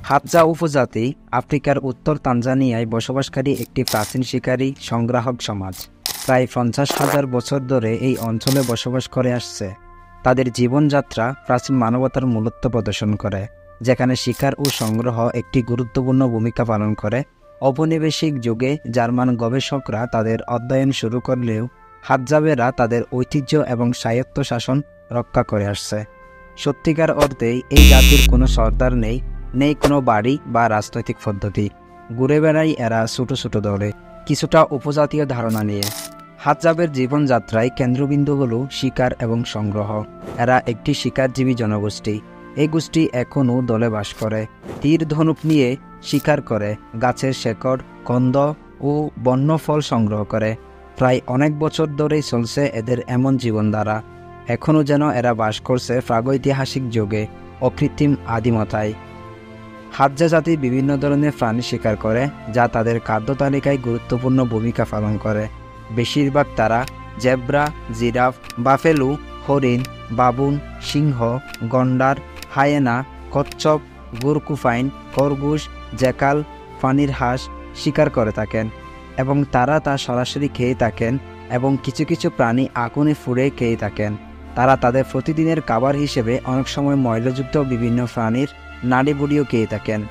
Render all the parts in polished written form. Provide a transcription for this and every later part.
Hadza উপজাতি আফ্রিকার উত্তর তানজানিয়ায় বসবাসকারী একটি প্রাচীন শিকারী সংগ্রাহক সমাজ। প্রায় 50,000 বছর ধরে এই অঞ্চলে বসবাস করে আসছে। তাদের জীবনযাত্রা প্রাচীন মানবতার মূলত্ব প্রদর্শন করে, যেখানে শিকার ও সংগ্রহ একটি গুরুত্বপূর্ণ ভূমিকা পালন করে। ঔপনিবেশিক যুগে জার্মান গবেষকরা তাদের অধ্যয়ন শুরু করলেও হাদজাবেরা তাদের ঐতিহ্য এবং স্বায়ত্তশাসন রক্ষা করে আসছে। সত্যিকার অর্থেই এই জাতির কোনো সর্দার নেই, কোনো বাড়ি বা রাজনৈতিক পদ্ধতি। ঘুরে বেড়ায় এরা ছোট ছোট দলে, কিছুটা উপজাতীয় ধারণা নিয়ে। হাদজাবের জীবনযাত্রায় কেন্দ্রবিন্দু হল শিকার এবং সংগ্রহ। এরা একটি শিকারজীবী জনগোষ্ঠী। এই গোষ্ঠী এখনও দলে বাস করে, তীর ধনুক নিয়ে শিকার করে, গাছের শেকড়, কন্দ ও বন্য ফল সংগ্রহ করে। প্রায় অনেক বছর ধরেই চলছে এদের এমন জীবনধারা। এখনও যেন এরা বাস করছে প্রাগৈতিহাসিক যুগে, অকৃত্রিম আদিমতায়। হাদজা জাতি বিভিন্ন ধরনের প্রাণী শিকার করে, যা তাদের খাদ্য তালিকায় গুরুত্বপূর্ণ ভূমিকা পালন করে। বেশিরভাগ তারা জেব্রা, জিরাফ, বাফেলু, হরিণ, বাবুন, সিংহ, গন্ডার, হায়েনা, কচ্ছপ, গুরকুফাইন, খরগোশ, জ্যাকাল, পানির হাঁস শিকার করে থাকেন এবং তারা তা সরাসরি খেয়ে থাকেন এবং কিছু কিছু প্রাণী আগুনে পুড়ে খেয়ে থাকেন। তারা তাদের প্রতিদিনের খাবার হিসেবে অনেক সময় ময়লাযুক্ত বিভিন্ন প্রাণীর নাড়িভুড়িও খেয়ে থাকেন।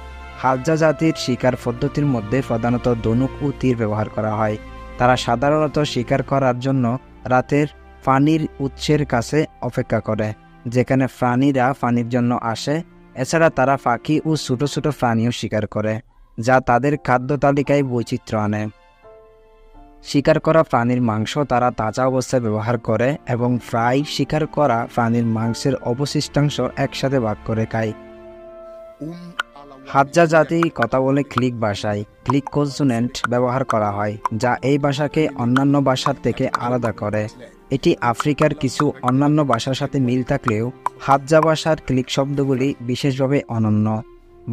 হাদজা জাতির শিকার পদ্ধতির মধ্যে প্রধানত ধনুক ও তীর ব্যবহার করা হয়। তারা সাধারণত শিকার করার জন্য রাতের পানির উৎসের কাছে অপেক্ষা করে, যেখানে প্রাণীরা পানির জন্য আসে। এছাড়া তারা পাখি ও ছোট ছোট প্রাণীও শিকার করে, যা তাদের খাদ্য তালিকায় বৈচিত্র্য আনে। শিকার করা প্রাণীর মাংস তারা তাজা অবস্থায় ব্যবহার করে এবং ফ্রাই শিকার করা প্রাণীর মাংসের অবশিষ্টাংশ একসাথে ভাগ করে খায়। হাদজা জাতি কথা বলে ক্লিক ভাষায়। ক্লিক কনসোনেন্ট ব্যবহার করা হয়, যা এই ভাষাকে অন্যান্য ভাষার থেকে আলাদা করে। এটি আফ্রিকার কিছু অন্যান্য ভাষার সাথে মিল থাকলেও হাদজা ভাষার ক্লিক শব্দগুলি বিশেষভাবে অনন্য।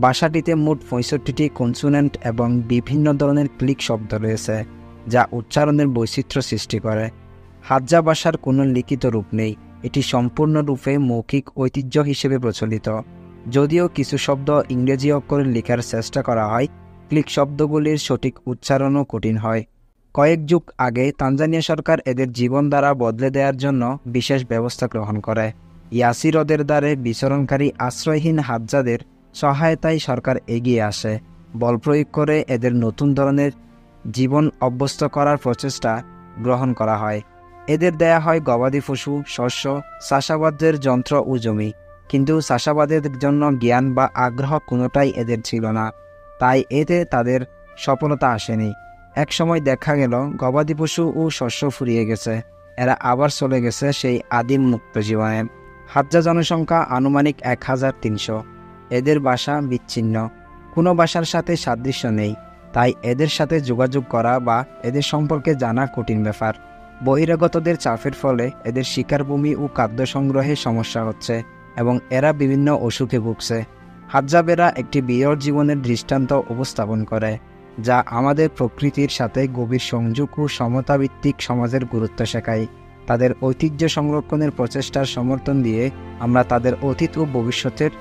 ভাষাটিতে মোট 65টি কনসোনেন্ট এবং বিভিন্ন ধরনের ক্লিক শব্দ রয়েছে, যা উচ্চারণের বৈচিত্র্য সৃষ্টি করে। হাদজা ভাষার কোনো লিখিত রূপ নেই, এটি সম্পূর্ণরূপে মৌখিক ঐতিহ্য হিসেবে প্রচলিত। যদিও কিছু শব্দ ইংরেজি অক্ষরে লেখার চেষ্টা করা হয়, ক্লিক শব্দগুলির সঠিক উচ্চারণও কঠিন হয়। কয়েক যুগ আগে তানজানিয়া সরকার এদের জীবনধারা বদলে দেওয়ার জন্য বিশেষ ব্যবস্থা গ্রহণ করে। ইয়াসি হ্রদের দ্বারে বিচরণকারী আশ্রয়হীন হাদজাদের সহায়তায় সরকার এগিয়ে আসে। বল প্রয়োগ করে এদের নতুন ধরনের জীবন অভ্যস্ত করার প্রচেষ্টা গ্রহণ করা হয়। এদের দেয়া হয় গবাদি পশু, শস্য, চাষাবাদের যন্ত্র ও জমি। কিন্তু চাষাবাদের জন্য জ্ঞান বা আগ্রহ কোনোটাই এদের ছিল না, তাই এতে তাদের সফলতা আসেনি। একসময় দেখা গেল গবাদি পশু ও শস্য ফুরিয়ে গেছে, এরা আবার চলে গেছে সেই আদিম মুক্ত জীবনে। হাদজা জনসংখ্যা আনুমানিক 1300। এদের ভাষা বিচ্ছিন্ন, কোনো ভাষার সাথে সাদৃশ্য নেই, তাই এদের সাথে যোগাযোগ করা বা এদের সম্পর্কে জানা কঠিন ব্যাপার। বহিরাগতদের চাপের ফলে এদের শিকারভূমি ও খাদ্য সংগ্রহে সমস্যা হচ্ছে এবং এরা বিভিন্ন অসুখে ভুগছে। হাদজাবেরা একটি বিরল জীবনের দৃষ্টান্ত উপস্থাপন করে, যা আমাদের প্রকৃতির সাথে গভীর সংযোগ ও সমতাভিত্তিক সমাজের গুরুত্ব শেখায়। তাদের ঐতিহ্য সংরক্ষণের প্রচেষ্টার সমর্থন দিয়ে আমরা তাদের অতীত ও ভবিষ্যতের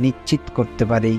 নিশ্চিত করতে পারি।